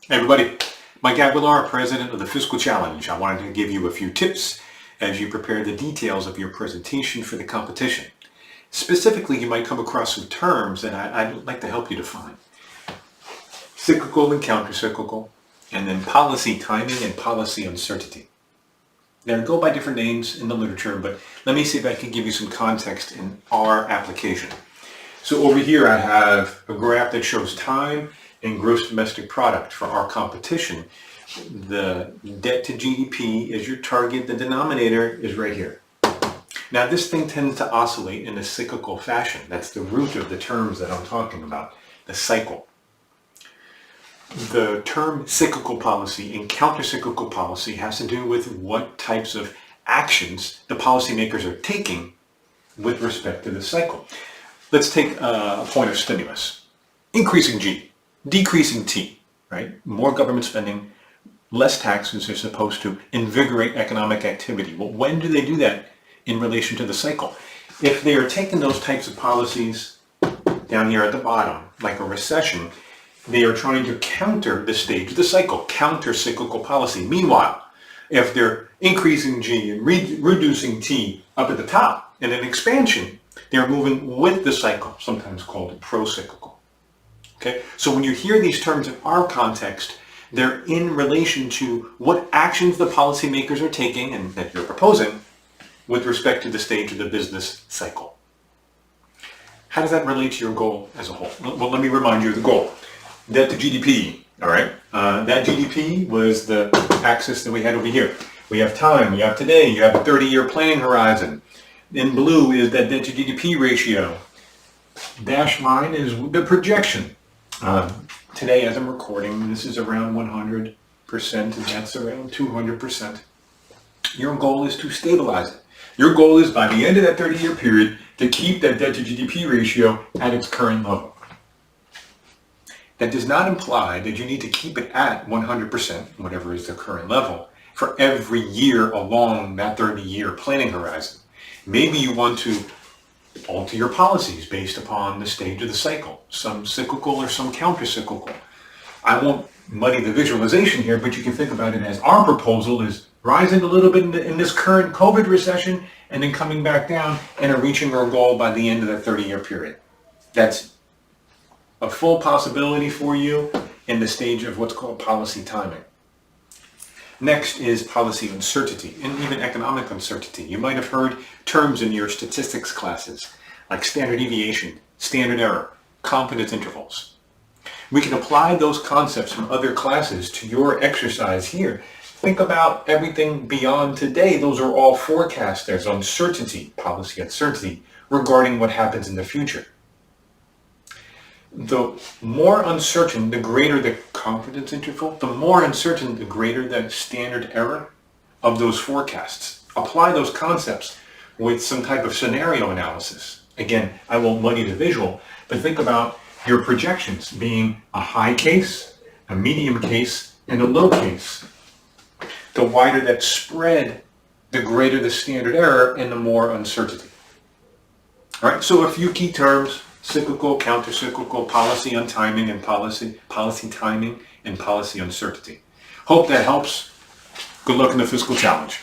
Hey everybody, Mike Aguilar, president of the Fiscal Challenge. I wanted to give you a few tips as you prepare the details of your presentation for the competition. Specifically, you might come across some terms that I'd like to help you define. Cyclical and countercyclical, and then policy timing and policy uncertainty. They go by different names in the literature, but let me see if I can give you some context in our application. So over here I have a graph that shows time and gross domestic product for our competition. The debt to GDP is your target. The denominator is right here. Now this thing tends to oscillate in a cyclical fashion. That's the root of the terms that I'm talking about, the cycle. The term cyclical policy and countercyclical policy has to do with what types of actions the policymakers are taking with respect to the cycle. Let's take a point of stimulus. Increasing G, decreasing T, right? More government spending, less taxes are supposed to invigorate economic activity. Well, when do they do that in relation to the cycle? If they are taking those types of policies down here at the bottom, like a recession, they are trying to counter the stage of the cycle, counter-cyclical policy. Meanwhile, if they're increasing G and reducing T up at the top in an expansion, they're moving with the cycle, sometimes called pro-cyclical. Okay? So when you hear these terms in our context, they're in relation to what actions the policymakers are taking and that you're proposing with respect to the stage of the business cycle. How does that relate to your goal as a whole? Well, let me remind you of the goal. Debt to GDP, all right? That GDP was the axis that we had over here. We have time, you have today, you have a 30-year planning horizon. In blue is that debt to GDP ratio. Dashed line is the projection. Today, as I'm recording, this is around 100%, and that's around 200%. Your goal is to stabilize it. Your goal is, by the end of that 30-year period, to keep that debt to GDP ratio at its current level. That does not imply that you need to keep it at 100%, whatever is the current level, for every year along that 30-year planning horizon. Maybe you want to alter your policies based upon the stage of the cycle, some cyclical or some counter-cyclical. I won't muddy the visualization here, but you can think about it as our proposal is rising a little bit in this current COVID recession and then coming back down and reaching our goal by the end of that 30-year period. That's a full possibility for you in the stage of what's called policy timing. Next is policy uncertainty and even economic uncertainty. You might have heard terms in your statistics classes like standard deviation, standard error, confidence intervals. We can apply those concepts from other classes to your exercise here. Think about everything beyond today. Those are all forecasts. There's uncertainty, policy uncertainty regarding what happens in the future. The more uncertain, the greater the confidence interval. The more uncertain, the greater the standard error of those forecasts. Apply those concepts with some type of scenario analysis. Again, I won't muddy the visual, but think about your projections being a high case, a medium case, and a low case. The wider that spread, the greater the standard error and the more uncertainty. All right, so a few key terms: cyclical, counter-cyclical, policy untiming, and policy timing, and policy uncertainty. Hope that helps. Good luck in the Fiscal Challenge.